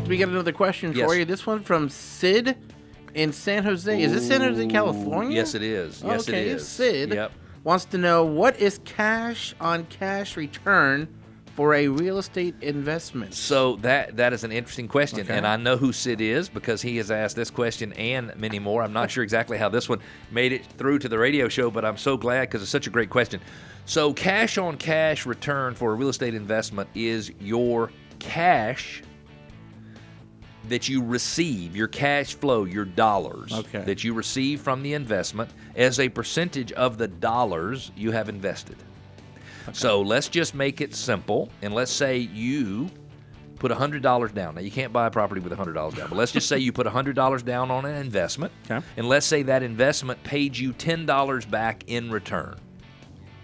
we got another question Yes. for you. This one from Sid in San Jose. Is this San Jose, California? Yes, it is. Yes, okay, it is. Sid Yep. wants to know, what is cash-on-cash return for a real estate investment? So that is an interesting question, Okay. and I know who Sid is because he has asked this question and many more. I'm not sure exactly how this one made it through to the radio show, but I'm so glad because it's such a great question. So cash-on-cash return for a real estate investment is your cash that you receive, your cash flow, your dollars that you receive from the investment as a percentage of the dollars you have invested. So let's just make it simple, and let's say you put $100 down. Now, you can't buy a property with $100 down, but let's just say you put $100 down on an investment, and let's say that investment paid you $10 back in return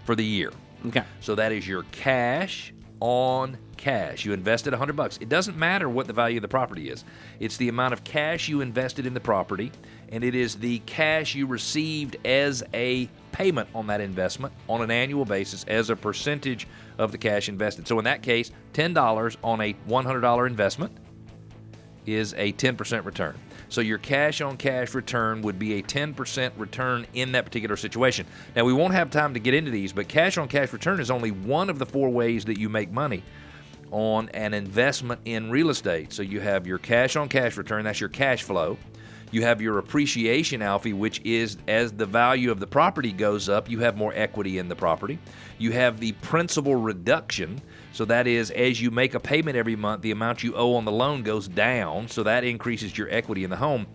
for the year. Okay. So that is your cash on cash. You invested $100. It doesn't matter what the value of the property is. It's the amount of cash you invested in the property, and it is the cash you received as a payment on that investment on an annual basis as a percentage of the cash invested. So in that case, $10 on a $100 investment is a 10% return. So your cash-on-cash return would be a 10% return in that particular situation. Now, we won't have time to get into these, but cash-on-cash return is only one of the 4 ways that you make money on an investment in real estate. So you have your cash-on-cash return, that's your cash flow. You have your appreciation, Alfie, which is as the value of the property goes up, you have more equity in the property. You have the principal reduction. So that is, as you make a payment every month, the amount you owe on the loan goes down. So that increases your equity in the home.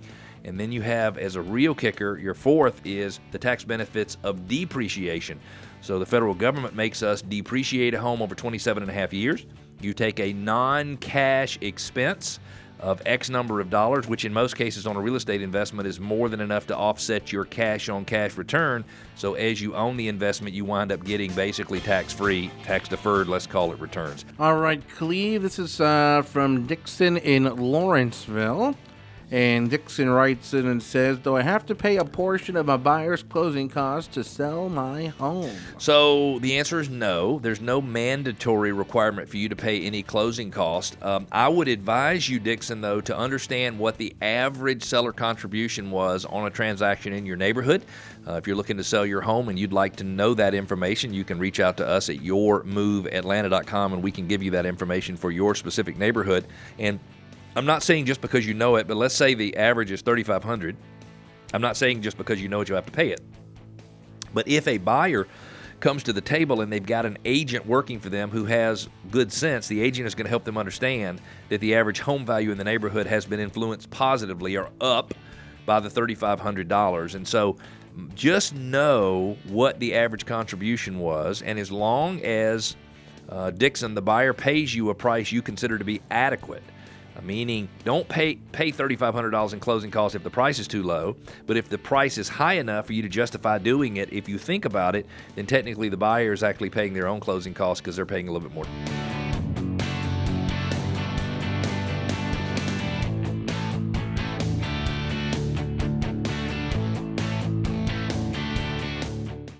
And then you have, as a real kicker, your 4th is the tax benefits of depreciation. So the federal government makes us depreciate a home over 27 and a half years. You take a non-cash expense of X number of dollars, which in most cases on a real estate investment is more than enough to offset your cash-on-cash return. So as you own the investment, you wind up getting basically tax-free, tax-deferred, let's call it, returns. All right, Cleve, this is from Dixon in Lawrenceville. And Dixon writes in and says, do I have to pay a portion of my buyer's closing costs to sell my home? So the answer is no. There's no mandatory requirement for you to pay any closing cost. I would advise you, Dixon, though, to understand what the average seller contribution was on a transaction in your neighborhood. If you're looking to sell your home and you'd like to know that information, you can reach out to us at yourmoveatlanta.com, and we can give you that information for your specific neighborhood. And I'm not saying just because you know it, but let's say the average is $3,500. I'm not saying just because you know it, you have to pay it. But if a buyer comes to the table and they've got an agent working for them who has good sense, the agent is going to help them understand that the average home value in the neighborhood has been influenced positively or up by the $3,500. And so just know what the average contribution was, and as long as Dixon, the buyer, pays you a price you consider to be adequate, meaning don't pay $3,500 in closing costs if the price is too low, but if the price is high enough for you to justify doing it, if you think about it, then technically the buyer is actually paying their own closing costs because they're paying a little bit more.